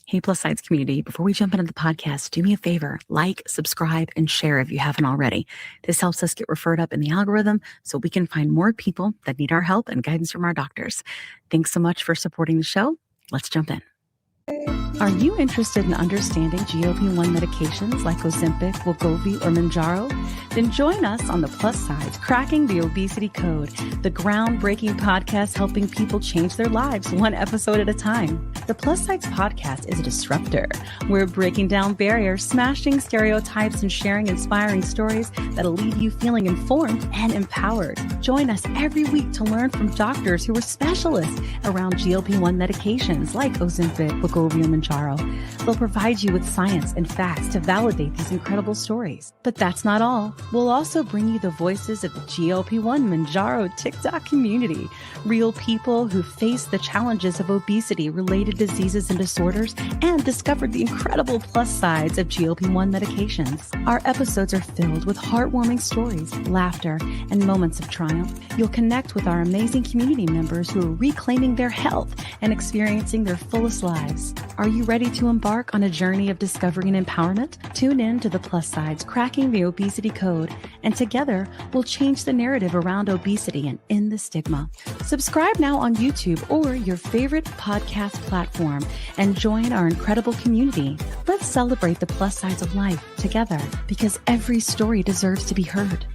Hey, Plus Sides community, before we jump into the podcast, do me a favor, like, subscribe, and share if you haven't already. This helps us get referred up in the algorithm so we can find more people that need our help and guidance from our doctors. Thanks so much for supporting the show. Let's jump in. Are you interested in understanding GLP-1 medications like Ozempic, Wegovy, or Mounjaro? Then join us on the Plus Sides Cracking the Obesity Code, the groundbreaking podcast helping people change their lives one episode at a time. The Plus Sides podcast is a disruptor. We're breaking down barriers, smashing stereotypes, and sharing inspiring stories that'll leave you feeling informed and empowered. Join us every week to learn from doctors who are specialists around GLP-1 medications like Ozempic, Wegovy, and Mounjaro. They'll provide you with science and facts to validate these incredible stories. But that's not all. We'll also bring you the voices of the GLP-1 Mounjaro TikTok community, real people who face the challenges of obesity-related diseases and disorders and discovered the incredible plus sides of GLP-1 medications. Our episodes are filled with heartwarming stories, laughter, and moments of triumph. You'll connect with our amazing community members who are reclaiming their health and experiencing their fullest lives. Are you ready to embark on a journey of discovery and empowerment? Tune in to the Plus Sides Cracking the Obesity Code, and together we'll change the narrative around obesity and end the stigma. Subscribe now on YouTube or your favorite podcast platform and join our incredible community. Let's celebrate the plus sides of life together, because every story deserves to be heard.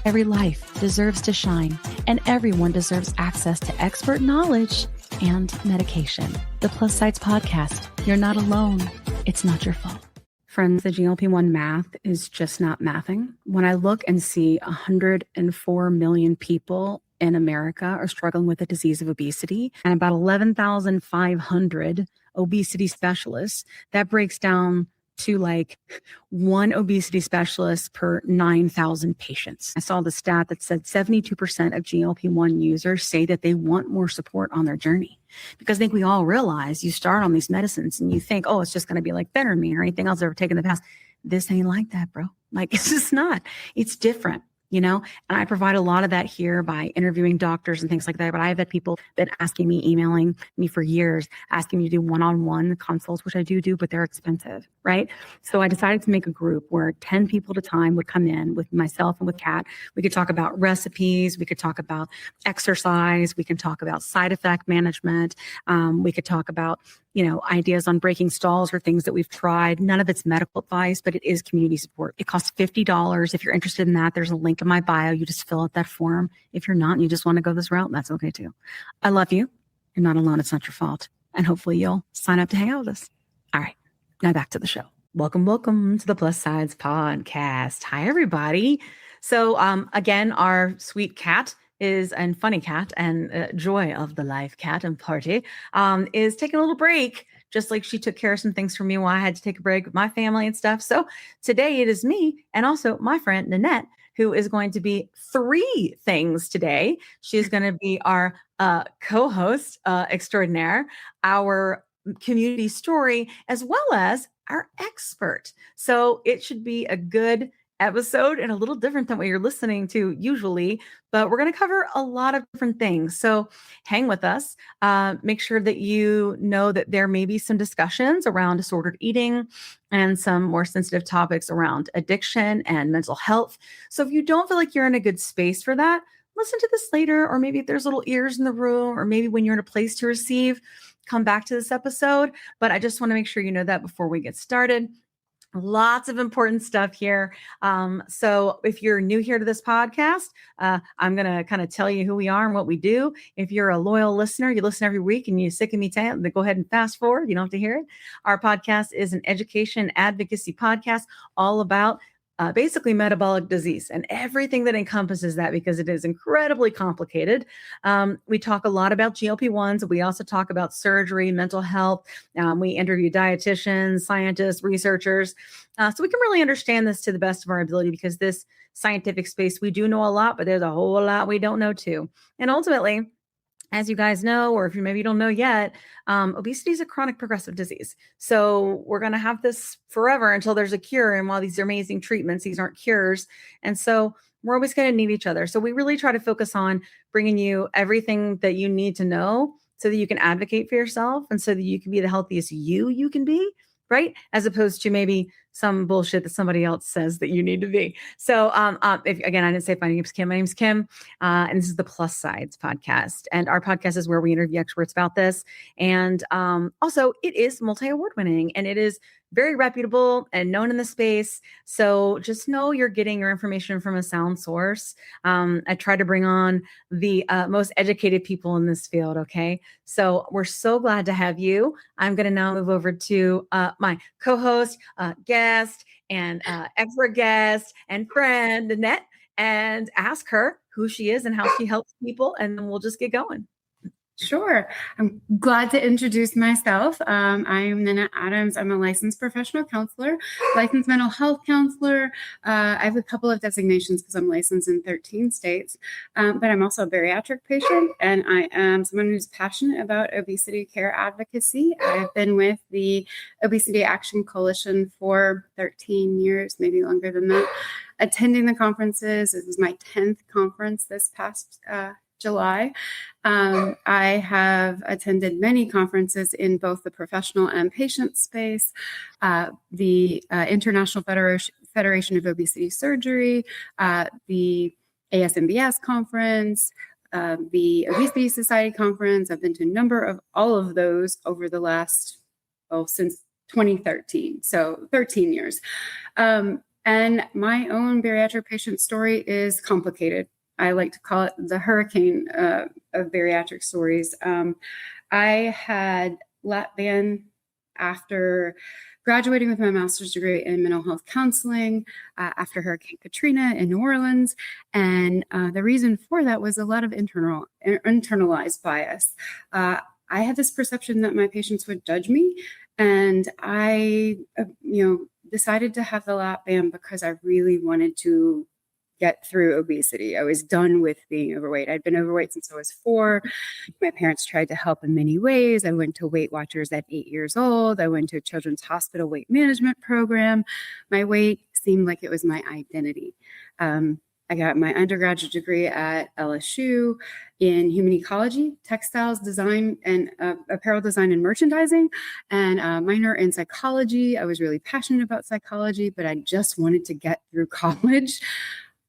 Every life deserves to shine, and everyone deserves access to expert knowledge and medication. The Plus Sides podcast. You're not alone. It's not your fault. Friends, the GLP-1 math is just not mathing. When I look and see 104 million people in America are struggling with the disease of obesity, and about 11,500 obesity specialists, that breaks down to like one obesity specialist per 9,000 patients. I saw the stat that said 72% of GLP-1 users say that they want more support on their journey. Because I think we all realize you start on these medicines and you think, oh, it's just going to be like phentermine or anything else I've ever taken in the past. This ain't like that, bro. Like, it's just not. It's different. And I provide a lot of that here by interviewing doctors and things like that. But I've had people been asking me, emailing me for years, asking me to do one-on-one consults, which I do, but they're expensive, right? So I decided to make a group where 10 people at a time would come in with myself and with Kat. We could talk about recipes. We could talk about exercise. We can talk about side effect management. We could talk about ideas on breaking stalls or things that we've tried. None of it's medical advice, but it is community support. It costs $50. If you're interested in that, there's a link in my bio. You just fill out that form. If you're not and you just want to go this route, that's okay too. I love you. You're not alone. It's not your fault. And hopefully you'll sign up to hang out with us. All right. Now back to the show. Welcome to the Plus Sides podcast. Hi, everybody. So again, our sweet Kat and funny cat and joy of the life cat and party is taking a little break, just like she took care of some things for me while I had to take a break with my family and stuff. So today it is me and also my friend Nanette, who is going to be three things today. She's going to be our co-host extraordinaire, our community story, as well as our expert. So it should be a good episode and a little different than what you're listening to usually, but we're going to cover a lot of different things. So hang with us. Make sure that you know that there may be some discussions around disordered eating and some more sensitive topics around addiction and mental health. So if you don't feel like you're in a good space for that, listen to this later, or maybe if there's little ears in the room, or maybe when you're in a place to receive, come back to this episode. But I just want to make sure you know that before we get started. Lots of important stuff here. So if you're new here to this podcast, I'm going to kind of tell you who we are and what we do. If you're a loyal listener, you listen every week and you're sick of me saying, then go ahead and fast forward. You don't have to hear it. Our podcast is an education advocacy podcast all about basically metabolic disease and everything that encompasses that, because it is incredibly complicated. We talk a lot about GLP-1s. We also talk about surgery, mental health. We interview dietitians, scientists, researchers. So we can really understand this to the best of our ability, because this scientific space, we do know a lot, but there's a whole lot we don't know too. And ultimately, as you guys know, or if you maybe don't know yet, obesity is a chronic progressive disease. So we're going to have this forever until there's a cure. And while these are amazing treatments, these aren't cures. And so we're always going to need each other. So we really try to focus on bringing you everything that you need to know so that you can advocate for yourself and so that you can be the healthiest you can be, right? As opposed to maybe some bullshit that somebody else says that you need to be. So, if again, I didn't say my name's Kim. My name's Kim, and this is the Plus Sides podcast. And our podcast is where we interview experts about this. And also, it is multi-award winning, and it is very reputable and known in the space. So just know you're getting your information from a sound source. I try to bring on the most educated people in this field. Okay. So we're so glad to have you. I'm going to now move over to my co-host, guest, and expert guest and friend, Nanette, and ask her who she is and how she helps people. And then we'll just get going. Sure. I'm glad to introduce myself. I'm Nanette Adams. I'm a licensed professional counselor, licensed mental health counselor. I have a couple of designations because I'm licensed in 13 states, but I'm also a bariatric patient, and I am someone who's passionate about obesity care advocacy. I've been with the Obesity Action Coalition for 13 years, maybe longer than that, attending the conferences. This is my 10th conference this past July. I have attended many conferences in both the professional and patient space, the International Federation of Obesity Surgery, the ASMBS conference, the Obesity Society conference. I've been to a number of all of those over the last, since 2013, so 13 years. And my own bariatric patient story is complicated. I like to call it the hurricane of bariatric stories. I had lap band after graduating with my master's degree in mental health counseling after Hurricane Katrina in New Orleans. And the reason for that was a lot of internalized bias. I had this perception that my patients would judge me. And I, decided to have the lap band because I really wanted to get through obesity. I was done with being overweight. I'd been overweight since I was 4. My parents tried to help in many ways. I went to Weight Watchers at 8 years old. I went to a Children's Hospital weight management program. My weight seemed like it was my identity. I got my undergraduate degree at LSU in human ecology, textiles design, and apparel design and merchandising, and a minor in psychology. I was really passionate about psychology, but I just wanted to get through college.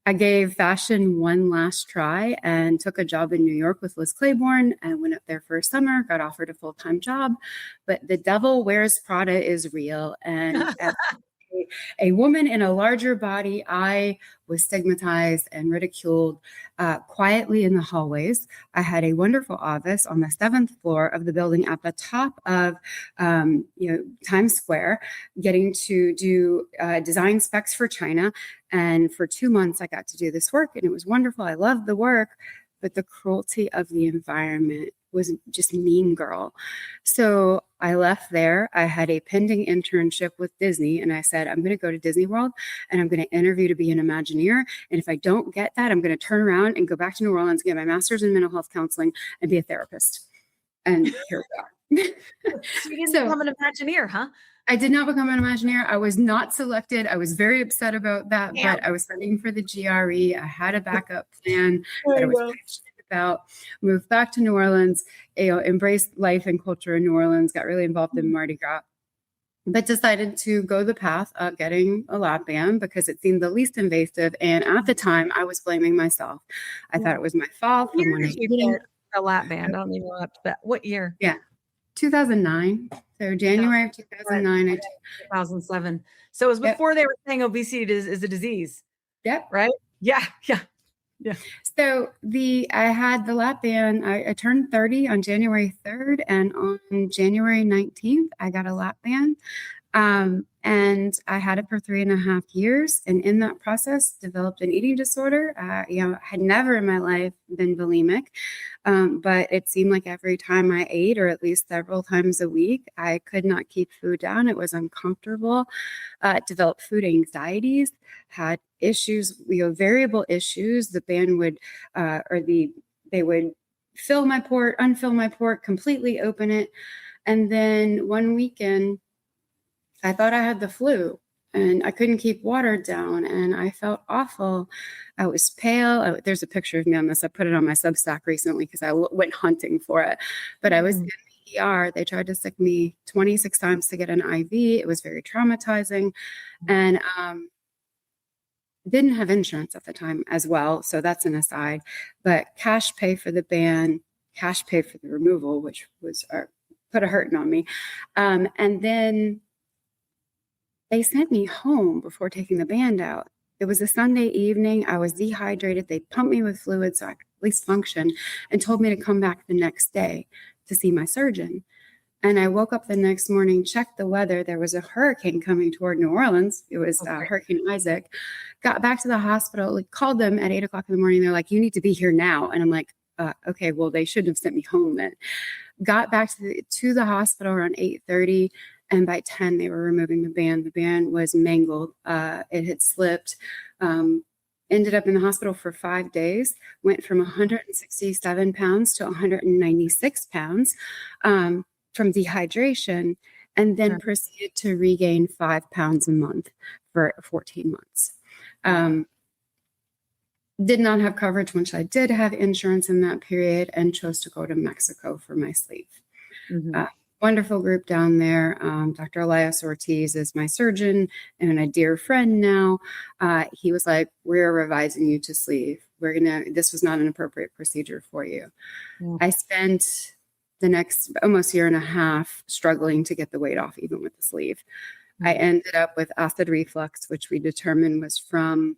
I gave fashion one last try and took a job in New York with Liz Claiborne. I went up there for a summer, got offered a full-time job, but the devil wears Prada is real. And as a woman in a larger body, I was stigmatized and ridiculed quietly in the hallways. I had a wonderful office on the 7th floor of the building at the top of Times Square, getting to do design specs for China. And for 2 months, I got to do this work, and it was wonderful. I loved the work, but the cruelty of the environment was just mean girl. So I left there. I had a pending internship with Disney, and I said, I'm going to go to Disney World and I'm going to interview to be an Imagineer. And if I don't get that, I'm going to turn around and go back to New Orleans, get my master's in mental health counseling, and be a therapist. And here we are. So you didn't become an Imagineer, huh? I did not become an Imagineer. I was not selected. I was very upset about that, but I was studying for the GRE. I had a backup plan that I was passionate about. Moved back to New Orleans, embraced life and culture in New Orleans, got really involved in Mardi Gras, but decided to go the path of getting a lap band because it seemed the least invasive. And at the time, I was blaming myself. I thought it was my fault. What year did you get a lap band? I don't even know up to that. What year? Yeah. 2009. So January of 2009. 2007. So it was before they were saying obesity is a disease. Yep. Right? Yeah. So I had the lap band. I turned 30 on January 3rd, and on January 19th, I got a lap band. And I had it for 3.5 years. And in that process, developed an eating disorder. Had never in my life been bulimic. But it seemed like every time I ate, or at least several times a week, I could not keep food down. It was uncomfortable. Developed food anxieties, had issues, variable issues. The band would, they would fill my port, unfill my port, completely open it. And then one weekend, I thought I had the flu. and I couldn't keep water down, and I felt awful. I was pale. There's a picture of me on this. I put it on my Substack recently because I went hunting for it. But I was in the ER. They tried to stick me 26 times to get an IV. It was very traumatizing, and didn't have insurance at the time as well. So that's an aside. But cash pay for the ban, cash pay for the removal, which was put a hurting on me, and then they sent me home before taking the band out. It was a Sunday evening. I was dehydrated. They pumped me with fluids so I could at least function, and told me to come back the next day to see my surgeon. And I woke up the next morning, checked the weather. There was a hurricane coming toward New Orleans. It was Hurricane Isaac. Got back to the hospital, called them at 8 o'clock in the morning. They're like, you need to be here now. And I'm like, okay, well, they shouldn't have sent me home then. Got back to the hospital around 8:30. And by 10, they were removing the band. The band was mangled. It had slipped. Ended up in the hospital for 5 days. Went from 167 pounds to 196 pounds from dehydration. And then proceeded to regain 5 pounds a month for 14 months. Did not have coverage, which I did have insurance in that period, and chose to go to Mexico for my sleeve. Wonderful group down there. Dr. Elias Ortiz is my surgeon and a dear friend now. He was like, we're revising you to sleeve. This was not an appropriate procedure for you. I spent the next almost year and a half struggling to get the weight off, even with the sleeve. I ended up with acid reflux, which we determined was from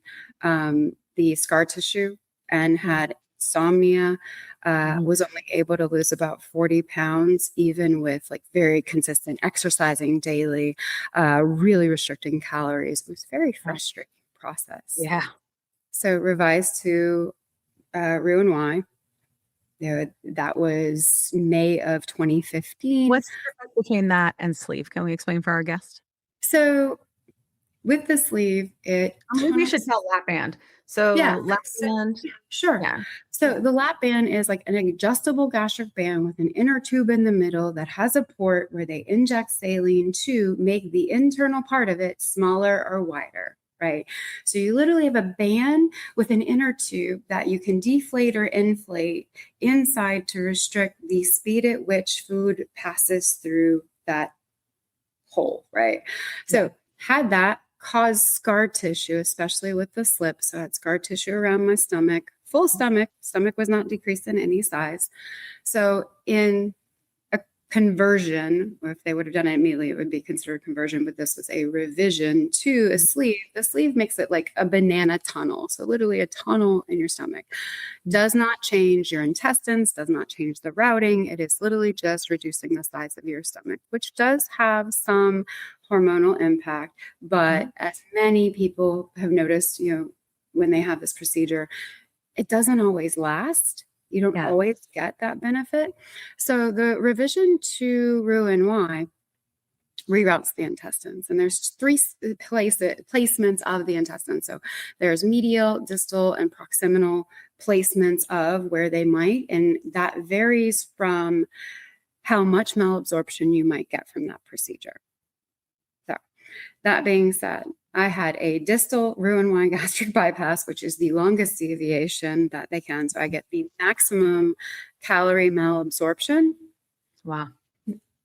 the scar tissue, and had insomnia. Was only able to lose about 40 pounds, even with like very consistent exercising daily, really restricting calories. It was a very frustrating process. Yeah. So revised to Roux-en-Y. That was May of 2015. What's the difference between that and sleeve? Can we explain for our guest? So with the sleeve, maybe we should tell lap band. So lap band. Sure. Yeah. So the lap band is like an adjustable gastric band with an inner tube in the middle that has a port where they inject saline to make the internal part of it smaller or wider. Right. So you literally have a band with an inner tube that you can deflate or inflate inside to restrict the speed at which food passes through that hole. Right. So had that caused scar tissue, especially with the slip. So I had scar tissue around my stomach, full stomach. Stomach was not decreased in any size. So in a conversion, or if they would have done it immediately, it would be considered conversion, but this was a revision to a sleeve. The sleeve makes it like a banana tunnel. So literally a tunnel in your stomach. Does not change your intestines, does not change the routing. It is literally just reducing the size of your stomach, which does have some hormonal impact. But as many people have noticed, when they have this procedure, it doesn't always last. You don't always get that benefit. So the revision to Roux-en-Y reroutes the intestines, and there's 3 placements of the intestines. So there's medial, distal, and proximal placements of where they might, and that varies from how much malabsorption you might get from that procedure. So that being said, I had a distal Roux-en-Y gastric bypass, which is the longest deviation that they can. So I get the maximum calorie malabsorption. Wow.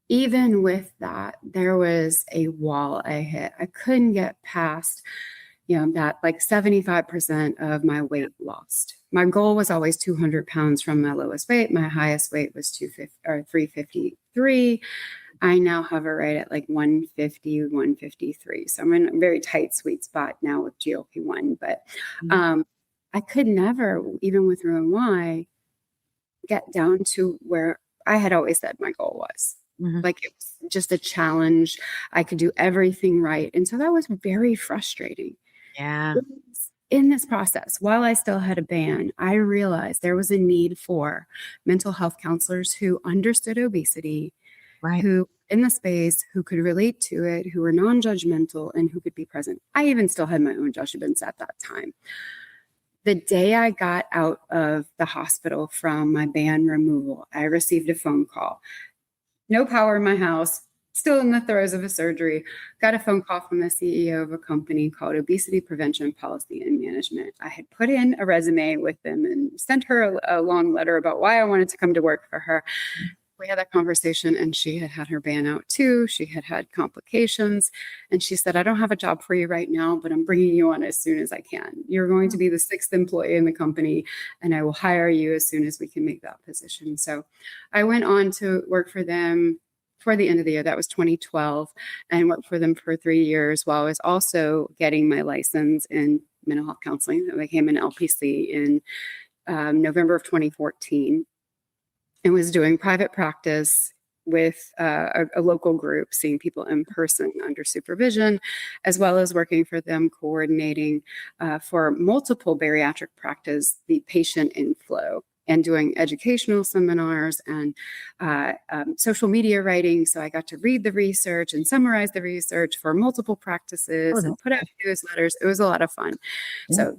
Even with that, there was a wall I hit. I couldn't get past, that like 75% of my weight lost. My goal was always 200 pounds from my lowest weight. My highest weight was 353. I now hover right at like 150, 153. So I'm in a very tight sweet spot now with GLP-1. But I could never, even with Roux-en-Y, get down to where I had always said my goal was. Like it was just a challenge. I could do everything right. And so that was very frustrating. Yeah. In this process, while I still had a ban, I realized there was a need for mental health counselors who understood obesity, who in the space, who could relate to it, who were non-judgmental, and who could be present. I even still had my own judgments at that time. The day I got out of the hospital from my ban removal, I received a phone call. No power in my house, still in the throes of a surgery, got a phone call from the CEO of a company called Obesity Prevention Policy and Management. I had put in a resume with them and sent her a long letter about why I wanted to come to work for her. We had that conversation, and she had had her ban out too. She had had complications, and she said, I don't have a job for you right now, but I'm bringing you on as soon as I can. You're going to be the 6th employee in the company, and I will hire you as soon as we can make that position. So I went on to work for them for the end of the year. That was 2012, and worked for them for 3 years while I was also getting my license in mental health counseling. I became an LPC in November of 2014. And was doing private practice with a local group, seeing people in person under supervision, as well as working for them, coordinating for multiple bariatric practice, the patient inflow, and doing educational seminars and social media writing. So I got to read the research and summarize the research for multiple practices and put out newsletters. It was a lot of fun. Yeah. So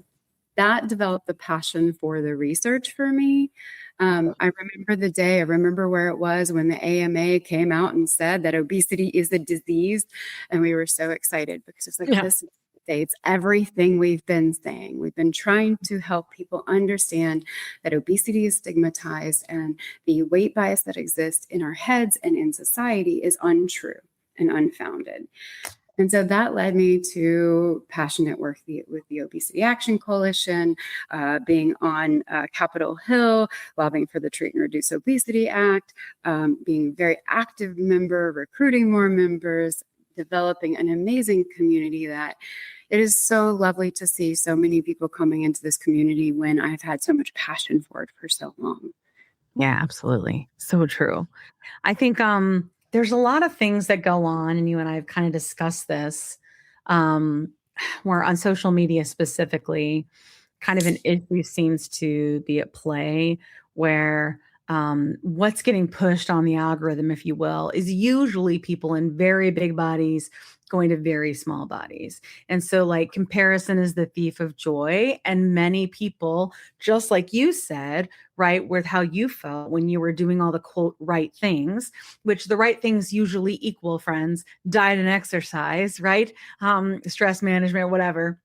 that developed the passion for the research for me. I remember the day, I remember where it was when the AMA came out and said that obesity is a disease. And we were so excited because it's like, this states everything we've been saying. We've been trying to help people understand that obesity is stigmatized and the weight bias that exists in our heads and in society is untrue and unfounded. And so that led me to passionate work with the Obesity Action Coalition, being on Capitol Hill, lobbying for the Treat and Reduce Obesity Act, being a very active member, recruiting more members, developing an amazing community that it is so lovely to see so many people coming into this community when I've had so much passion for it for so long. Yeah, absolutely. So true. I think there's a lot of things that go on, and you and I have kind of discussed this, where on social media specifically, kind of an issue seems to be at play where what's getting pushed on the algorithm, if you will, is usually people in very big bodies going to very small bodies. And so like comparison is the thief of joy. And many people, just like you said, right, with how you felt when you were doing all the quote right things, which the right things usually equal, friends, diet and exercise, right? Stress management, whatever.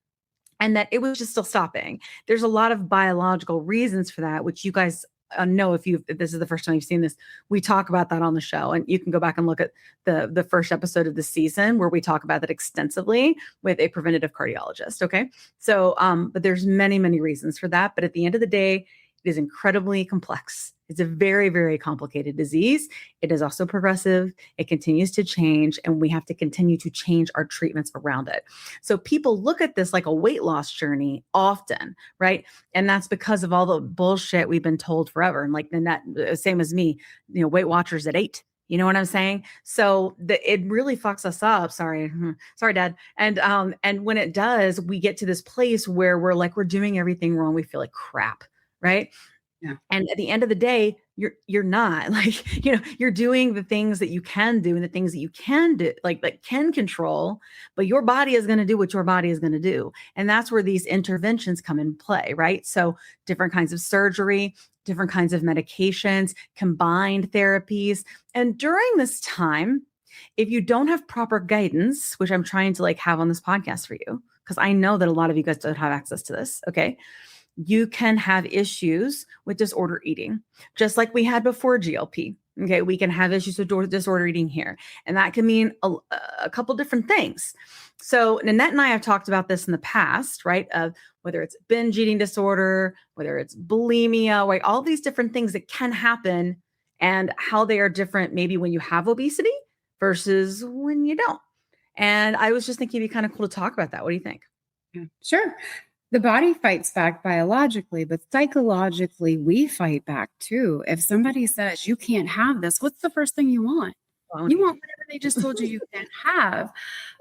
And that it was just still stopping. There's a lot of biological reasons for that, which you guys know if this is the first time you've seen this, we talk about that on the show, and you can go back and look at the first episode of the season where we talk about that extensively with a preventative cardiologist. Okay. So, but there's many, many reasons for that. But at the end of the day, it is incredibly complex. It's a very, very complicated disease. It is also progressive. It continues to change, and we have to continue to change our treatments around it. So people look at this like a weight loss journey often, right? And that's because of all the bullshit we've been told forever. And like Nanette, same as me, Weight Watchers at 8. You know what I'm saying? So it really fucks us up. Sorry, Dad. And when it does, we get to this place where we're doing everything wrong. We feel like crap, right? Yeah. And at the end of the day, you're not you're doing the things that you can do and the things that you can do, like can control, but your body is going to do what your body is going to do. And that's where these interventions come in play, right? So different kinds of surgery, different kinds of medications, combined therapies. And during this time, if you don't have proper guidance, which I'm trying to have on this podcast for you, because I know that a lot of you guys don't have access to this. Okay. You can have issues with disorder eating, just like we had before GLP. Okay, we can have issues with disorder eating here. And that can mean a couple different things. So Nanette and I have talked about this in the past, right? Of whether it's binge eating disorder, whether it's bulimia, right? All these different things that can happen and how they are different maybe when you have obesity versus when you don't. And I was just thinking it'd be kind of cool to talk about that. What do you think? Yeah, sure. The body fights back biologically, but psychologically, we fight back too. If somebody says you can't have this, what's the first thing you want? You want whatever they just told you can't have.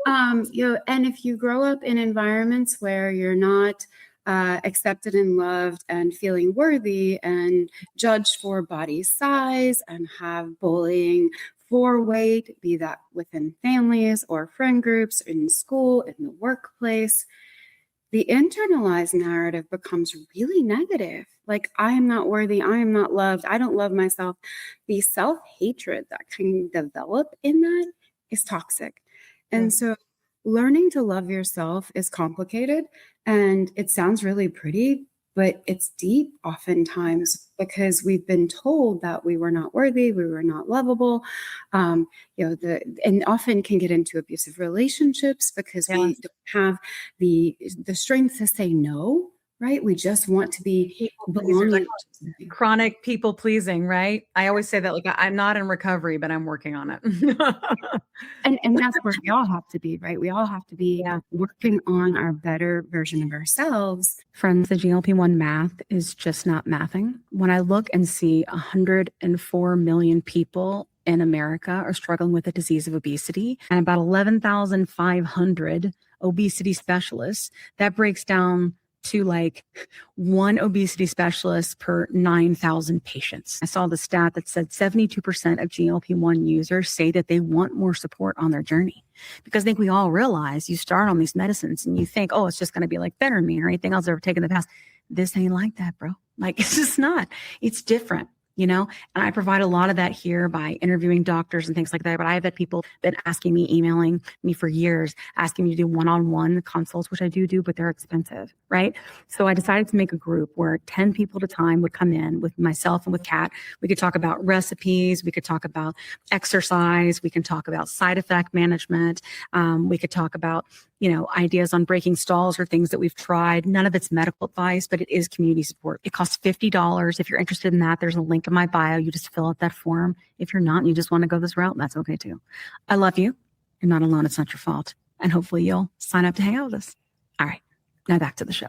And if you grow up in environments where you're not accepted and loved and feeling worthy and judged for body size and have bullying for weight, be that within families or friend groups, in school, in the workplace, the internalized narrative becomes really negative. Like, I am not worthy. I am not loved. I don't love myself. The self-hatred that can develop in that is toxic. Yeah. And so learning to love yourself is complicated, and it sounds really pretty, but it's deep oftentimes because we've been told that we were not worthy, we were not lovable, and often can get into abusive relationships because we don't have the strength to say no, right? We just want to be belonging. Chronic people pleasing, right? I always say that, like, I'm not in recovery, but I'm working on it. And that's where we all have to be, right? We all have to be working on our better version of ourselves. Friends, the GLP-1 math is just not mathing. When I look and see 104 million people in America are struggling with the disease of obesity, and about 11,500 obesity specialists, that breaks down to like one obesity specialist per 9,000 patients. I saw the stat that said 72% of GLP-1 users say that they want more support on their journey. Because I think we all realize you start on these medicines and you think, oh, it's just going to be like Phentermine or anything else I've ever taken in the past. This ain't like that, bro. Like, it's just not. It's different. And I provide a lot of that here by interviewing doctors and things like that. But I have had people been asking me, emailing me for years, asking me to do one-on-one consults, which I do, but they're expensive, right? So I decided to make a group where 10 people at a time would come in with myself and with Kat. We could talk about recipes. We could talk about exercise. We can talk about side effect management. We could talk about ideas on breaking stalls or things that we've tried. None of it's medical advice, but it is community support. It costs $50. If you're interested in that, there's a link in my bio. You just fill out that form. If you're not and you just want to go this route, that's okay too. I love you. You're not alone. It's not your fault. And hopefully you'll sign up to hang out with us. All right. Now back to the show.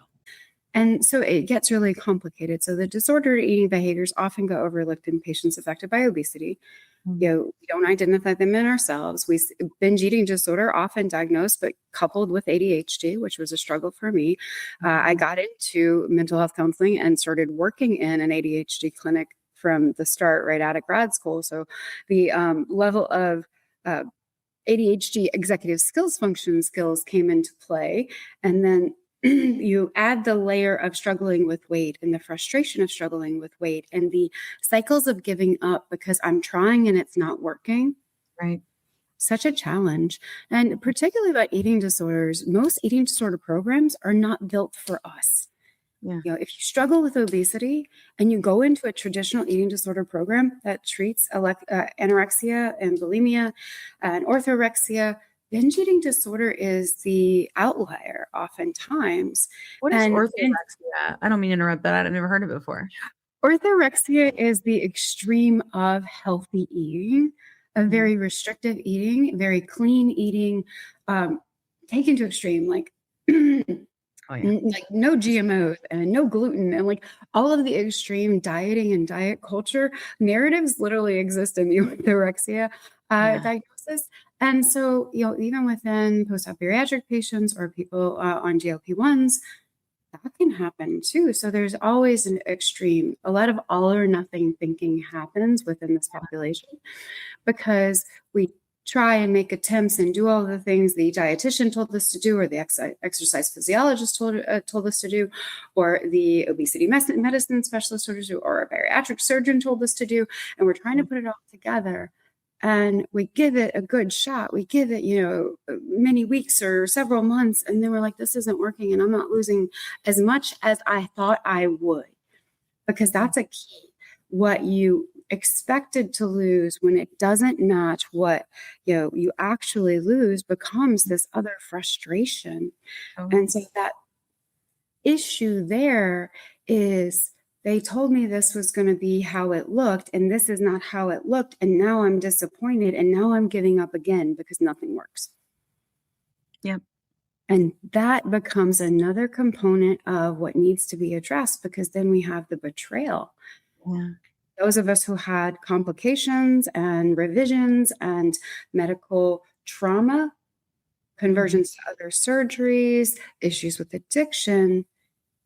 And so it gets really complicated. So the disordered eating behaviors often go overlooked in patients affected by obesity. We don't identify them in ourselves. Binge eating disorder, often diagnosed, but coupled with ADHD, which was a struggle for me. I got into mental health counseling and started working in an ADHD clinic from the start, right out of grad school. So the level of ADHD executive skills, function skills came into play. And then you add the layer of struggling with weight and the frustration of struggling with weight and the cycles of giving up because I'm trying and it's not working. Right. Such a challenge. And particularly about eating disorders, most eating disorder programs are not built for us. Yeah. If you struggle with obesity and you go into a traditional eating disorder program that treats anorexia and bulimia and orthorexia, binge eating disorder is the outlier oftentimes. What is orthorexia? I don't mean to interrupt, but I've never heard of it before. Orthorexia is the extreme of healthy eating, a very restrictive eating, very clean eating, taken to extreme, like like no GMOs and no gluten and like all of the extreme dieting and diet culture narratives literally exist in the orthorexia diagnosis. And so, even within post-op bariatric patients or people on GLP-1s, that can happen too. So there's always an extreme. A lot of all or nothing thinking happens within this population because we try and make attempts and do all the things the dietitian told us to do, or the exercise physiologist told us to do, or the obesity medicine specialist told us to do, or a bariatric surgeon told us to do. And we're trying to put it all together. And we give it a good shot. We give it, many weeks or several months. And then we're like, this isn't working. And I'm not losing as much as I thought I would. Because that's a key. What you expected to lose when it doesn't match what you actually lose becomes this other frustration. And so that issue there is, they told me this was going to be how it looked, and this is not how it looked. And now I'm disappointed, and now I'm giving up again because nothing works. Yep. And that becomes another component of what needs to be addressed, because then we have the betrayal. Yeah. Those of us who had complications and revisions and medical trauma, conversions to other surgeries, issues with addiction,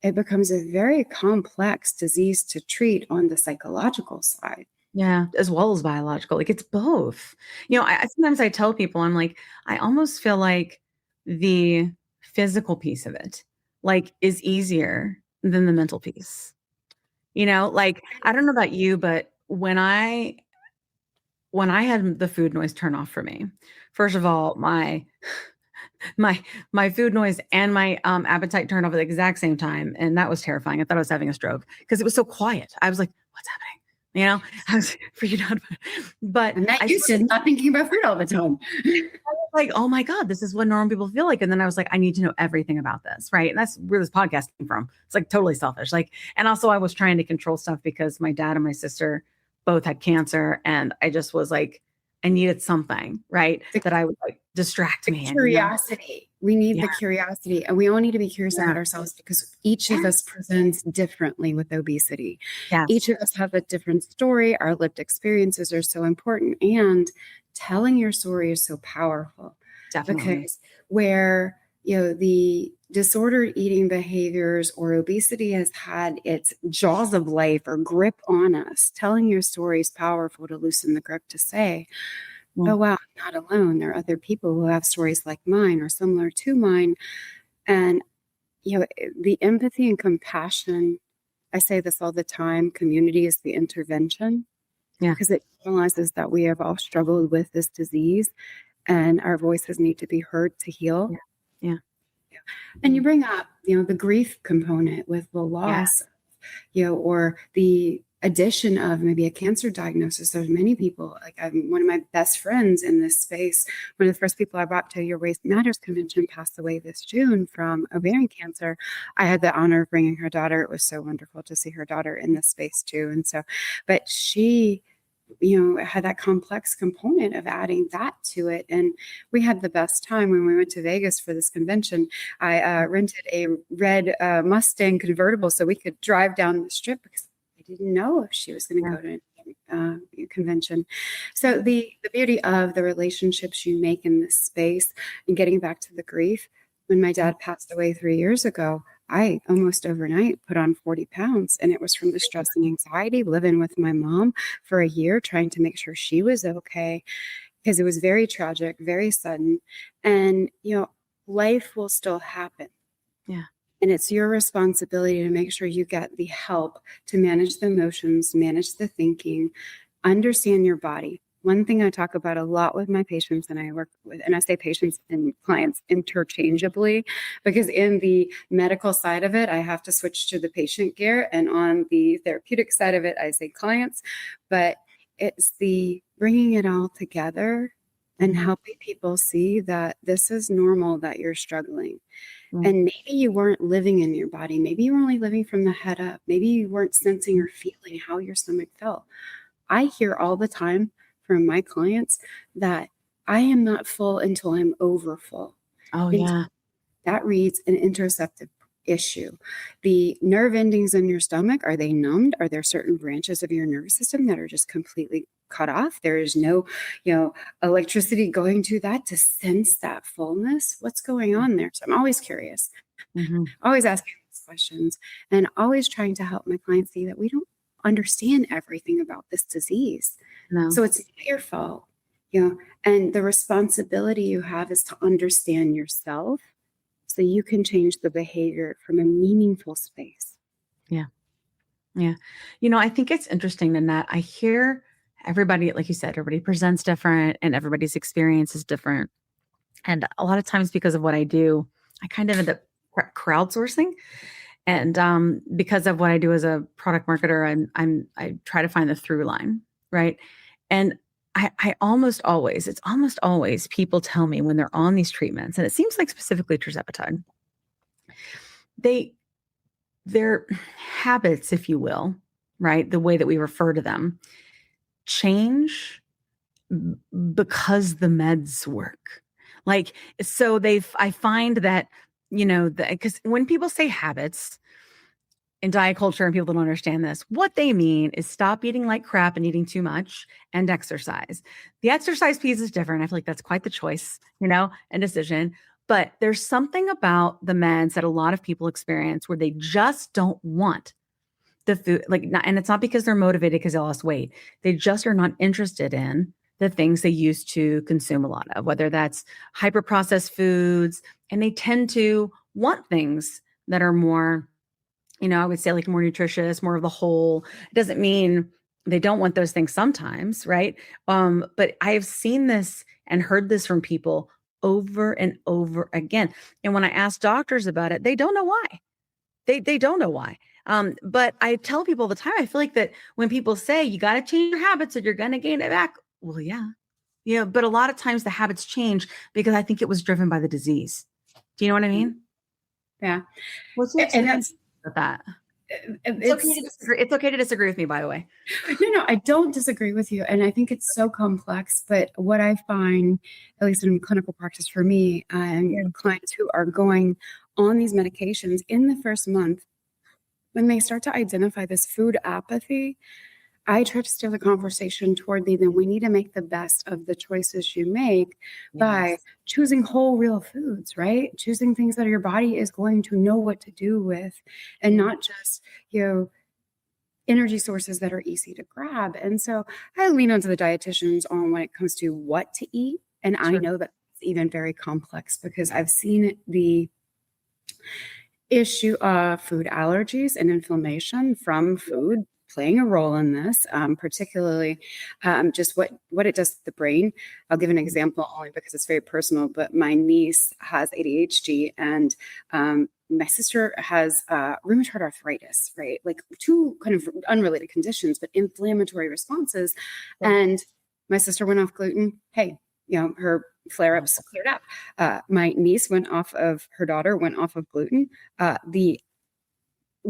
it becomes a very complex disease to treat on the psychological side. Yeah, as well as biological. Like, it's both. Sometimes I tell people, I'm like, I almost feel like the physical piece of it, like, is easier than the mental piece. Like, I don't know about you, but when I when I had the food noise turn off for me, first of all, my food noise and my appetite turned off at the exact same time, and that was terrifying. I thought I was having a stroke because it was so quiet. I was like, "What's happening?" You know, I was freaking out. But And that I used to not thinking about food all the time. was like, "Oh my God, this is what normal people feel like." And then I was like, "I need to know everything about this," right? And that's where this podcast came from. It's like totally selfish. Like, and also I was trying to control stuff because my dad and my sister both had cancer, and I just was like, I needed something, right, that I would like distract me. Curiosity. We need Yeah. the curiosity, and we all need to be curious Yeah. about ourselves because each of us presents differently with obesity. Yeah. Each of us have a different story. Our lived experiences are so important, and telling your story is so powerful. Definitely. Because where the disordered eating behaviors or obesity has had its jaws of life or grip on us, telling your story is powerful to loosen the grip to say, oh, wow, I'm not alone. There are other people who have stories like mine or similar to mine. And, the empathy and compassion, I say this all the time, community is the intervention. Yeah. Because it realizes that we have all struggled with this disease and our voices need to be heard to heal. Yeah. And you bring up, the grief component with the loss, or the addition of maybe a cancer diagnosis. There's many people, like one of my best friends in this space, one of the first people I brought to Your Waist Matters convention passed away this June from ovarian cancer. I had the honor of bringing her daughter. It was so wonderful to see her daughter in this space too. And so, but she had that complex component of adding that to it. And we had the best time when we went to Vegas for this convention. I rented a red Mustang convertible so we could drive down the strip because I didn't know if she was going to go to a convention. So the beauty of the relationships you make in this space and getting back to the grief, when my dad passed away 3 years ago, I almost overnight put on 40 pounds, and it was from the stress and anxiety living with my mom for a year, trying to make sure she was okay, because it was very tragic, very sudden. And, life will still happen. Yeah. And it's your responsibility to make sure you get the help to manage the emotions, manage the thinking, understand your body. One thing I talk about a lot with my patients, and I work with, and I say patients and clients interchangeably, because in the medical side of it, I have to switch to the patient gear, and on the therapeutic side of it, I say clients, but it's the bringing it all together and helping people see that this is normal, that you're struggling. And maybe you weren't living in your body. Maybe you were only living from the head up. Maybe you weren't sensing or feeling how your stomach felt. I hear all the time from my clients that I am not full until I'm over full. Oh, And yeah. that reads an interoceptive issue. The nerve endings in your stomach, are they numbed? Are there certain branches of your nervous system that are just completely cut off? There is no, electricity going to that to sense that fullness. What's going on there? So I'm always curious, always asking these questions, and always trying to help my clients see that we don't understand everything about this disease. No. So it's not your fault, and the responsibility you have is to understand yourself so you can change the behavior from a meaningful space. Yeah. Yeah. I think it's interesting, Nanette. I hear everybody, like you said, everybody presents different and everybody's experience is different. And a lot of times because of what I do, I kind of end up crowdsourcing. And because of what I do as a product marketer, I try to find the through line, right? And I almost always, it's almost always people tell me when they're on these treatments, and it seems like specifically tirzepatide, their habits, if you will, right? The way that we refer to them change because the meds work. Like, so I find that, because when people say habits, in diet culture and people don't understand this, what they mean is stop eating like crap and eating too much and exercise. The exercise piece is different. I feel like that's quite the choice, and decision. But there's something about the meds that a lot of people experience where they just don't want the food, and it's not because they're motivated because they lost weight. They just are not interested in the things they used to consume a lot of, whether that's hyper processed foods, and they tend to want things that are more, I would say like more nutritious, more of the whole. It doesn't mean They don't want those things sometimes, right? But I've seen this and heard this from people over and over again. And when I ask doctors about it, they don't know why. They don't know why. But I tell people all the time, I feel like that when people say you got to change your habits or you're going to gain it back. Well, yeah. Yeah. But a lot of times the habits change because I think it was driven by the disease. Do you know what I mean? Yeah. What's your experience with that? It's okay to disagree with me, by the way. No, I don't disagree with you. And I think it's so complex. But what I find, at least in clinical practice for me and clients who are going on these medications in the first month, when they start to identify this food apathy, I try to steer the conversation toward then we need to make the best of the choices you make by choosing whole, real foods, right? Choosing things that your body is going to know what to do with, and not just, energy sources that are easy to grab. And so I lean onto the dietitians on when it comes to what to eat. And I know that it's even very complex because I've seen the issue of food allergies and inflammation from food playing a role in this, particularly just what it does to the brain. I'll give an example only because it's very personal, but my niece has ADHD and my sister has rheumatoid arthritis, right? Like two kind of unrelated conditions, but inflammatory responses. And my sister went off gluten. Hey, her flare-ups cleared up. My niece her daughter went off of gluten. The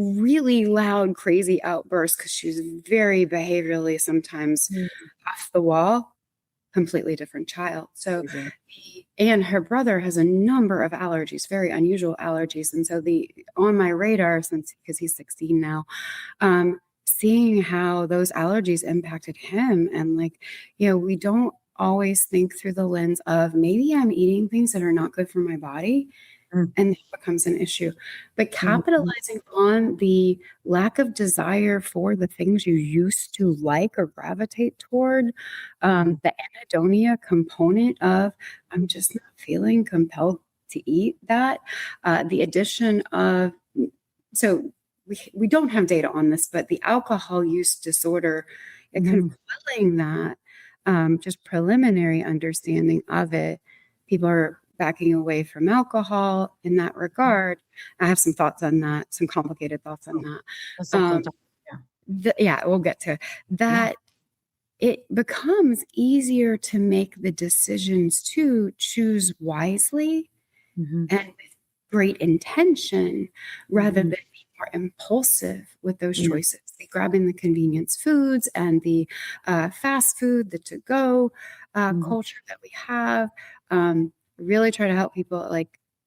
really loud, crazy outbursts, because she's very behaviorally sometimes off the wall, completely different child. So, and her brother has a number of allergies, very unusual allergies. And so on my radar, because he's 16 now, seeing how those allergies impacted him. And we don't always think through the lens of maybe I'm eating things that are not good for my body. And it becomes an issue. But capitalizing on the lack of desire for the things you used to like or gravitate toward, the anhedonia component of I'm just not feeling compelled to eat that, the addition of, so we don't have data on this, but the alcohol use disorder and kind of quelling that, just preliminary understanding of it, people are backing away from alcohol in that regard. I have some thoughts on that, some complicated thoughts on that. We'll get to that. It becomes easier to make the decisions to choose wisely and with great intention rather than be more impulsive with those choices. Grabbing the convenience foods and the fast food, the to-go culture that we have. Really try to help people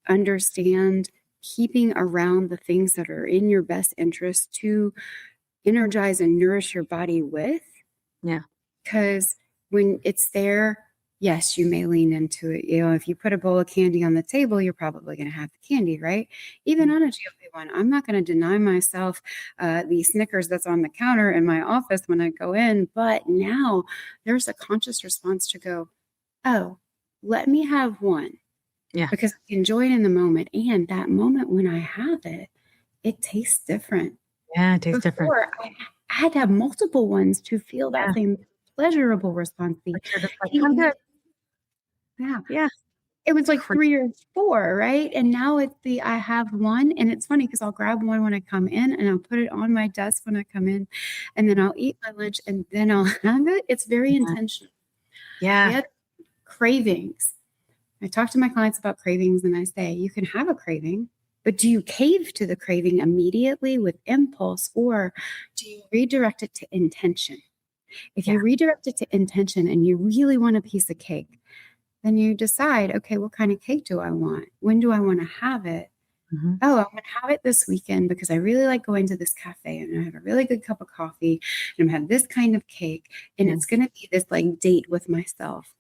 understand keeping around the things that are in your best interest to energize and nourish your body with. Yeah. Because when it's there, yes, you may lean into it. If you put a bowl of candy on the table, you're probably going to have the candy, right? Even on a GLP-1, I'm not going to deny myself the Snickers that's on the counter in my office when I go in. But now there's a conscious response to go, oh, let me have one. Yeah. Because I enjoy it in the moment. And that moment when I have it, it tastes different. Yeah, it tastes different. I had to have multiple ones to feel that same pleasurable response. I'm good. Yeah. It was like 3 or 4, right? And now it's I have one. And it's funny because I'll grab one when I come in and I'll put it on my desk when I come in. And then I'll eat my lunch and then I'll have it. It's very intentional. Yeah. I had cravings. I talk to my clients about cravings and I say, you can have a craving, but do you cave to the craving immediately with impulse or do you redirect it to intention? If you redirect it to intention and you really want a piece of cake, then you decide, okay, what kind of cake do I want? When do I want to have it? Oh, I'm going to have it this weekend because I really like going to this cafe and I have a really good cup of coffee and I'm going to have this kind of cake and it's going to be this date with myself.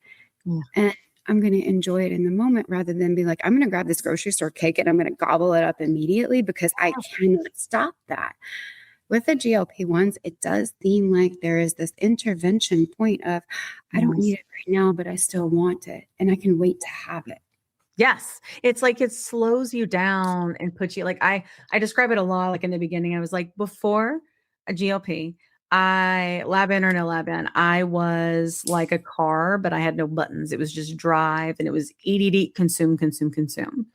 And I'm going to enjoy it in the moment rather than be I'm going to grab this grocery store cake and I'm going to gobble it up immediately because I cannot stop that. With the GLP-1s, it does seem like there is this intervention point of, I don't need it right now, but I still want it and I can wait to have it. Yes. It's it slows you down and puts you I describe it a lot. In the beginning, I was before a GLP, lab in or no lab in, I was like a car, but I had no buttons. It was just drive, and it was eat, eat, eat, consume, consume, consume.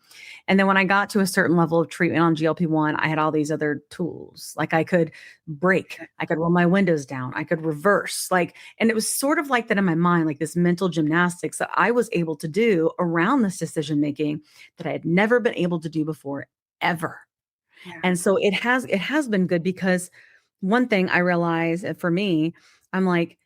And then when I got to a certain level of treatment on GLP-1, I had all these other tools. Like I could brake, I could roll my windows down, I could reverse, and it was sort of like that in my mind, like this mental gymnastics that I was able to do around this decision making that I had never been able to do before, ever. Yeah. And so it has been good, because one thing I realize for me, I'm like,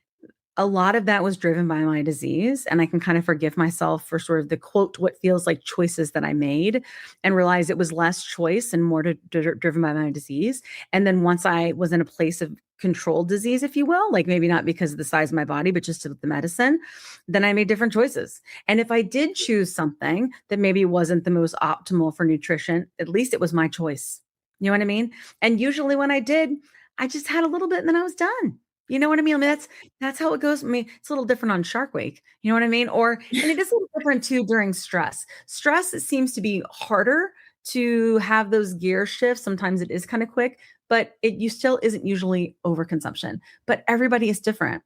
a lot of that was driven by my disease, and I can kind of forgive myself for sort of the quote, what feels like choices that I made, and realize it was less choice and more driven by my disease. And then once I was in a place of controlled disease, if you will, like maybe not because of the size of my body, but just with the medicine, then I made different choices. And if I did choose something that maybe wasn't the most optimal for nutrition, at least it was my choice. You know what I mean? And usually when I did, I just had a little bit and then I was done. You know what I mean? I mean, that's how it goes. I mean, it's a little different on Shark Week. You know what I mean? And it is a little different too during stress. Stress, it seems to be harder to have those gear shifts. Sometimes it is kind of quick, but you still isn't usually overconsumption. But everybody is different.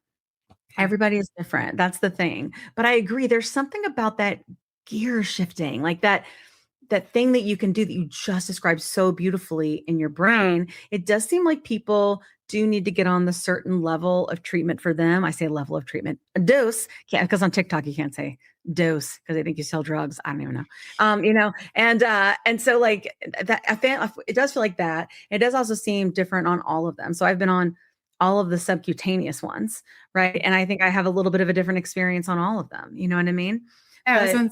Everybody is different. That's the thing. But I agree. There's something about that gear shifting, like that thing that you can do that you just described so beautifully in your brain. It does seem like people do need to get on the certain level of treatment for them. I say level of treatment, a dose, because on TikTok you can't say dose because they think you sell drugs. I don't even know, and so like that, it does feel like that. It does also seem different on all of them. So I've been on all of the subcutaneous ones, right? And I think I have a little bit of a different experience on all of them. You know what I mean? I was on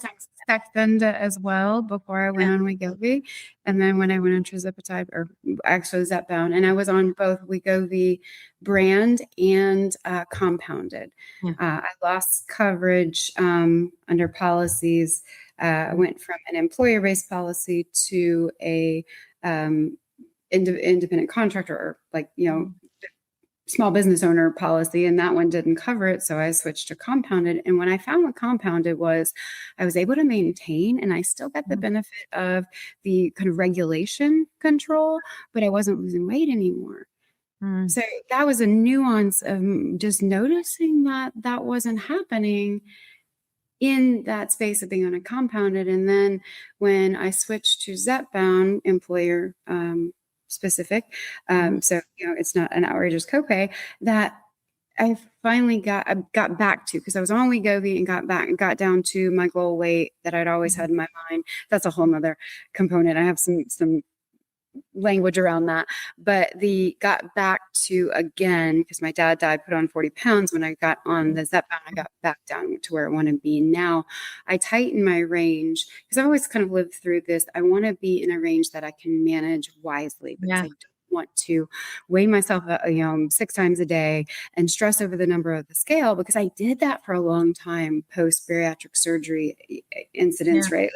Saxenda as well before I went on Wegovy. And then when I went on tirzepatide, or actually zepbound, and I was on both Wegovy brand and compounded. I lost coverage under policies. I went from an employer-based policy to a independent contractor, or small business owner policy, and that one didn't cover it. So I switched to compounded. And when I found what compounded was, I was able to maintain, and I still got the benefit of the kind of regulation control, but I wasn't losing weight anymore. So that was a nuance of just noticing that that wasn't happening in that space of being on a compounded. And then when I switched to zepbound, employer specific, so it's not an outrageous copay, that I finally got back to, because I was on Wegovy and got down to my goal weight that I'd always had in my mind. That's a whole nother component. I have some language around that, but got back to, again, because my dad died, put on 40 pounds. When I got on the Zepbound, I got back down to where I want to be. Now I tighten my range, because I've always kind of lived through this. I want to be in a range that I can manage wisely, because I don't want to weigh myself 6 times a day and stress over the number of the scale, because I did that for a long time post bariatric surgery incidents, right?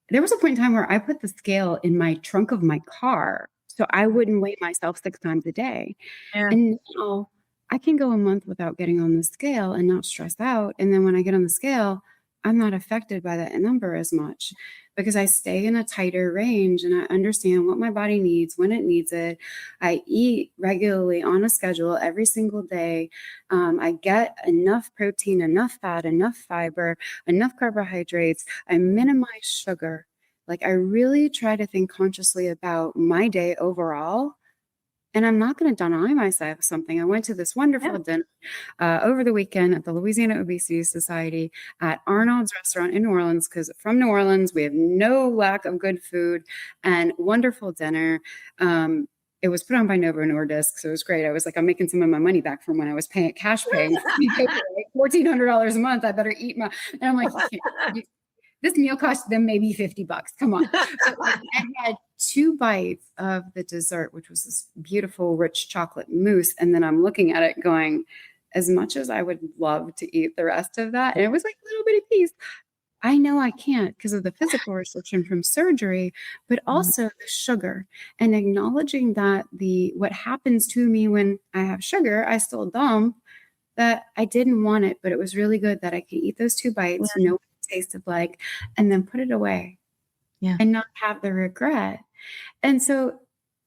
There was a point in time where I put the scale in my trunk of my car so I wouldn't weigh myself 6 times a day. And now I can go a month without getting on the scale and not stress out. And then when I get on the scale, I'm not affected by that number as much, because I stay in a tighter range and I understand what my body needs when it needs it. I eat regularly on a schedule every single day. I get enough protein, enough fat, enough fiber, enough carbohydrates. I minimize sugar. Like, I really try to think consciously about my day overall. And I'm not going to deny myself something. I went to this wonderful dinner over the weekend at the Louisiana Obesity Society at Arnold's restaurant in New Orleans, because from New Orleans, we have no lack of good food and wonderful dinner. It was put on by Novo Nordisk, so it was great. I was like, I'm making some of my money back from when I was cash paying $1,400 a month. I better eat and I'm like, this meal cost them maybe $50. Come on. I had 2 bites of the dessert, which was this beautiful, rich chocolate mousse. And then I'm looking at it going, as much as I would love to eat the rest of that, and it was like a little bitty piece, I know I can't because of the physical restriction from surgery, but also the sugar, and acknowledging that what happens to me when I have sugar, I still dump, that I didn't want it, but it was really good that I could eat those 2 bites, know what it tasted like, and then put it away and not have the regret. And so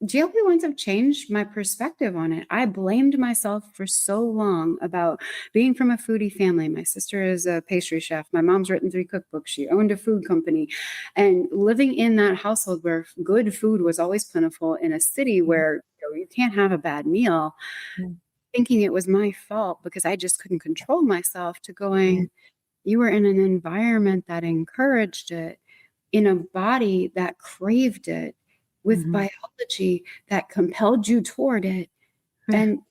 GLP-1s have changed my perspective on it. I blamed myself for so long about being from a foodie family. My sister is a pastry chef. My mom's written 3 cookbooks. She owned a food company. And living in that household where good food was always plentiful in a city where you can't have a bad meal, thinking it was my fault because I just couldn't control myself, to going, you were in an environment that encouraged it, in a body that craved it, with biology that compelled you toward it. And,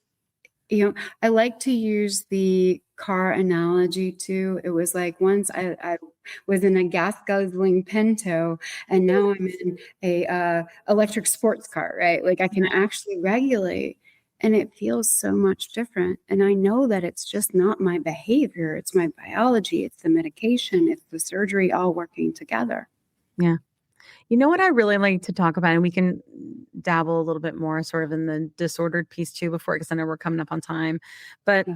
I like to use the car analogy too. It was like once I was in a gas guzzling Pinto, and now I'm in a electric sports car, right? Like I can actually regulate, and it feels so much different. And I know that it's just not my behavior. It's my biology. It's the medication. It's the surgery all working together. Yeah. You know what I really like to talk about, and we can dabble a little bit more sort of in the disordered piece too before, because I know we're coming up on time. But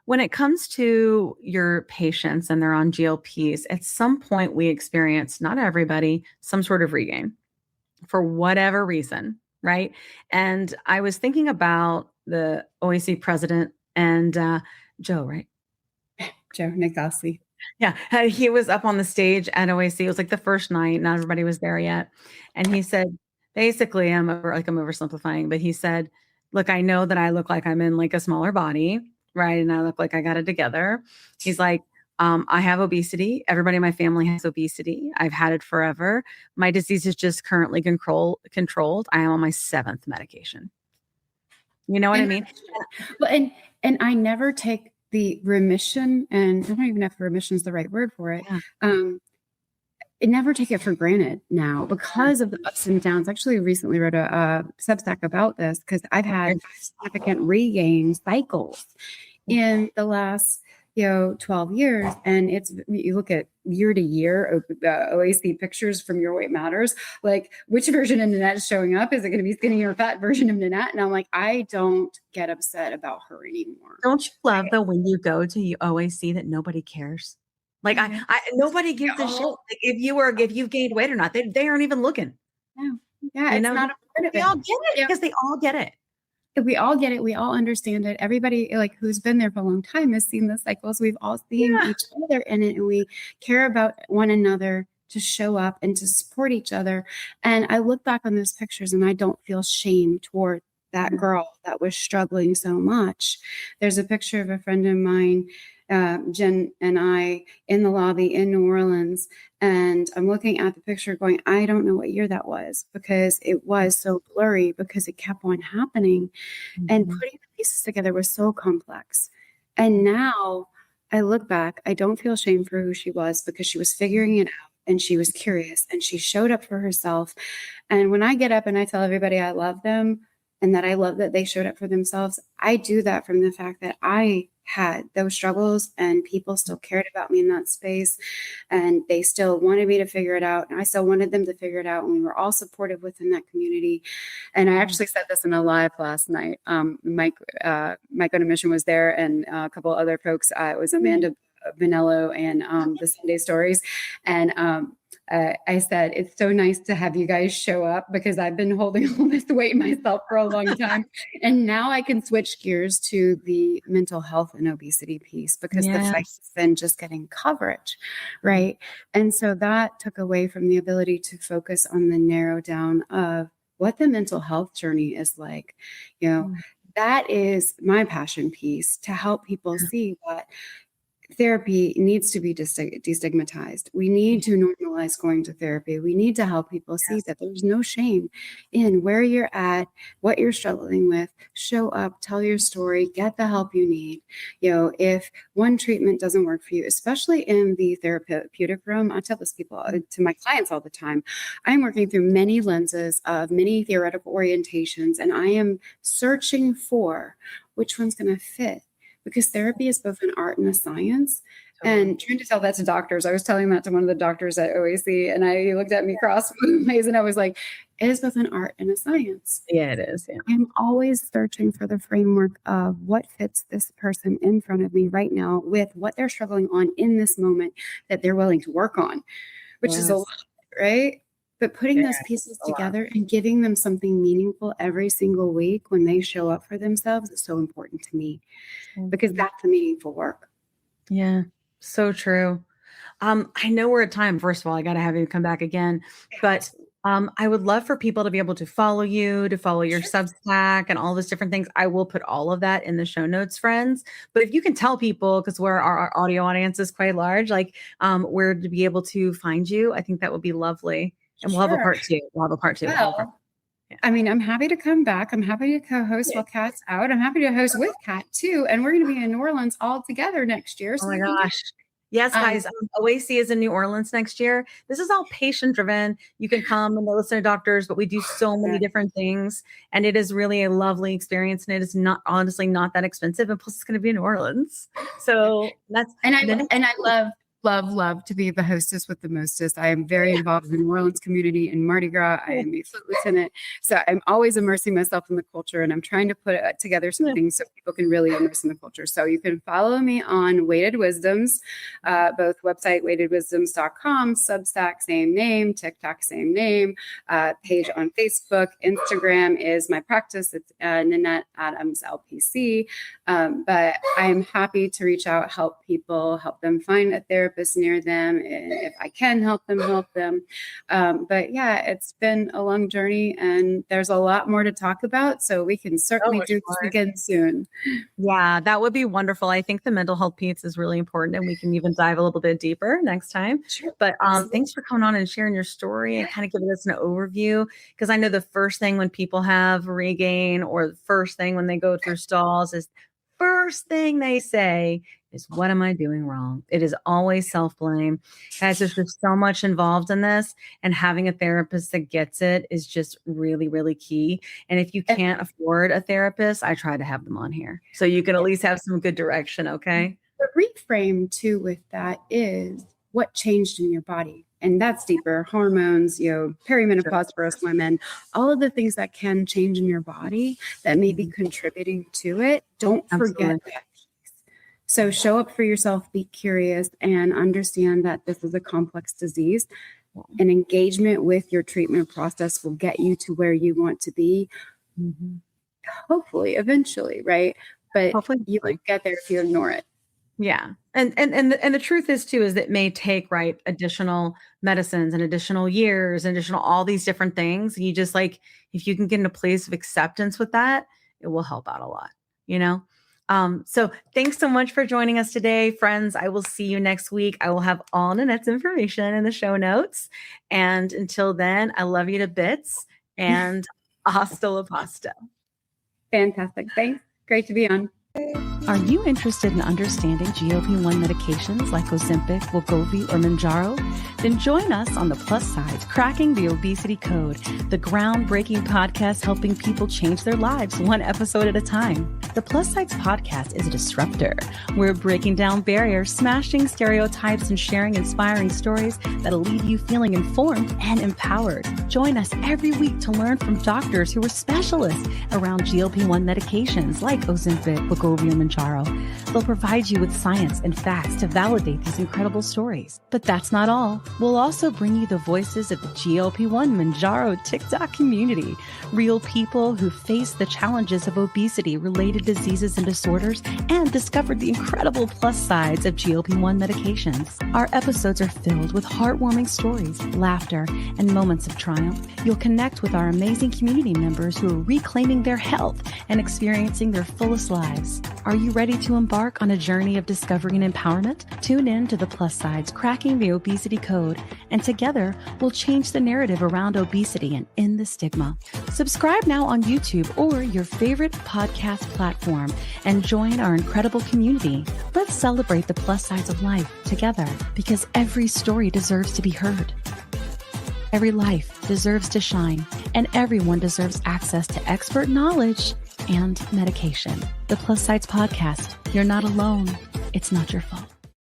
when it comes to your patients and they're on GLPs, at some point we experience, not everybody, some sort of regain for whatever reason, right? And I was thinking about the OAC president and Joe, right? Joe Nagasi. Yeah, he was up on the stage at OAC. It was like the first night, not everybody was there yet. And he said, basically, I'm oversimplifying, but he said, look, I know that I look like I'm in like a smaller body, right? And I look like I got it together. He's like, I have obesity. Everybody in my family has obesity. I've had it forever. My disease is just currently controlled. I am on my 7th medication. You know what I mean? Well, and I never take the remission, and I don't even know if remission is the right word for it. I never take it for granted now because of the ups and downs. Actually, recently wrote a Substack about this because I've had significant regain cycles in the last 12 years. And you look at year to year OAC pictures from Your Weight Matters, like which version of Nanette is showing up? Is it going to be skinny or fat version of Nanette? And I'm like, I don't get upset about her anymore. Don't you love though when you go to OAC that nobody cares? Like I nobody gives a shit like if you've gained weight or not. They aren't even looking. No. Yeah, it's not a part of it. They all get it because they all get it. We all get it. We all understand it. Everybody like who's been there for a long time has seen the cycles. We've all seen each other in it, and we care about one another to show up and to support each other. And I look back on those pictures and I don't feel shame toward that girl that was struggling so much. There's a picture of a friend of mine, Jen and I, in the lobby in New Orleans. And I'm looking at the picture going, I don't know what year that was because it was so blurry because it kept on happening. And putting the pieces together was so complex. And now I look back, I don't feel shame for who she was because she was figuring it out and she was curious and she showed up for herself. And when I get up and I tell everybody I love them and that I love that they showed up for themselves, I do that from the fact that I had those struggles and people still cared about me in that space and they still wanted me to figure it out. And I still wanted them to figure it out. And we were all supportive within that community. And I actually said this in a live last night. Mike on a Mission was there and a couple other folks. It was Amanda Vanello and the Sunday Stories. And I said, it's so nice to have you guys show up because I've been holding all this weight myself for a long time. And now I can switch gears to the mental health and obesity piece because the fight has been just getting coverage, right? And so that took away from the ability to focus on the narrow down of what the mental health journey is like. That is my passion piece, to help people see that therapy needs to be destigmatized. We need to normalize going to therapy. We need to help people see that there's no shame in where you're at, what you're struggling with. Show up, tell your story, get the help you need. If one treatment doesn't work for you, especially in the therapeutic realm, I tell this to my clients all the time. I'm working through many lenses of many theoretical orientations, and I am searching for which one's going to fit. Because therapy is both an art and a science. And trying to tell that to doctors. I was telling that to one of the doctors at OAC, and he looked at me crossways, and I was like, it is both an art and a science. Yeah, it is. Yeah. I'm always searching for the framework of what fits this person in front of me right now with what they're struggling on in this moment that they're willing to work on, which is a lot, right? But putting those pieces together and giving them something meaningful every single week when they show up for themselves is so important to me, because that's the meaningful work. Yeah, so true. I know we're at time. First of all, I got to have you come back again, but I would love for people to be able to follow you, to follow your Substack and all those different things. I will put all of that in the show notes, friends. But if you can tell people, because our audio audience is quite large, like where to be able to find you, I think that would be lovely. And we'll have a part two. We'll have a part two. Well, I mean, I'm happy to come back. I'm happy to co-host while Kat's out. I'm happy to host with Kat too. And we're going to be in New Orleans all together next year. So oh my gosh. Yes, guys. OAC is in New Orleans next year. This is all patient driven. You can come and listen to doctors, but we do so many different things. And it is really a lovely experience. And it is not honestly not that expensive. And plus it's going to be in New Orleans. So that's, and I love to be the hostess with the mostest. I am very involved in the New Orleans community and Mardi Gras. I am a flight lieutenant. So I'm always immersing myself in the culture, and I'm trying to put together some things so people can really immerse in the culture. So you can follow me on Weighted Wisdoms, both website weightedwisdoms.com, Substack, same name, TikTok, same name, page on Facebook. Instagram is my practice. It's Nanette Adams LPC. But I am happy to reach out, help people, help them find a therapist near them, and if I can help them. But yeah, it's been a long journey, and there's a lot more to talk about, so we can certainly do this again soon. Yeah, that would be wonderful. I think the mental health piece is really important, and we can even dive a little bit deeper next time. Sure. But thanks for coming on and sharing your story and kind of giving us an overview, because I know the first thing when people have regain, or the first thing when they go through stalls, is first thing they say is, what am I doing wrong? It is always self-blame. Guys, there's just so much involved in this, and having a therapist that gets it is just really, really key. And if you can't afford a therapist, I try to have them on here, so you can at least have some good direction. Okay. The reframe too with that is what changed in your body. And that's deeper. Hormones, perimenopause for us women, all of the things that can change in your body that may be contributing to it. Don't forget that. So show up for yourself, be curious, and understand that this is a complex disease. And engagement with your treatment process will get you to where you want to be. Hopefully, eventually, right? But you will get there if you ignore it. Yeah. And the truth is too, is that it may take additional medicines and additional years and additional, all these different things. You just if you can get in a place of acceptance with that, it will help out a lot, So thanks so much for joining us today, friends. I will see you next week. I will have all Nanette's information in the show notes. And until then, I love you to bits, and hasta la pasta. Fantastic. Thanks. Great to be on. Are you interested in understanding GLP-1 medications like Ozempic, Wegovy, or Mounjaro? Then join us on the Plus Sides, Cracking the Obesity Code, the groundbreaking podcast helping people change their lives one episode at a time. The Plus Sides podcast is a disruptor. We're breaking down barriers, smashing stereotypes, and sharing inspiring stories that'll leave you feeling informed and empowered. Join us every week to learn from doctors who are specialists around GLP-1 medications like Ozempic, Wegovy, and Mounjaro. They'll provide you with science and facts to validate these incredible stories. But that's not all. We'll also bring you the voices of the GLP-1 Mounjaro TikTok community, real people who face the challenges of obesity-related diseases and disorders and discovered the incredible plus sides of GLP-1 medications. Our episodes are filled with heartwarming stories, laughter, and moments of triumph. You'll connect with our amazing community members who are reclaiming their health and experiencing their fullest lives. Are you ready to embark on a journey of discovery and empowerment? Tune in to the Plus Sides, Cracking the Obesity Code, and together we'll change the narrative around obesity and end the stigma. Subscribe now on YouTube or your favorite podcast platform and join our incredible community. Let's celebrate the plus sides of life together, because every story deserves to be heard. Every life deserves to shine, and everyone deserves access to expert knowledge and medication. The Plus Sides Podcast. You're not alone. It's not your fault.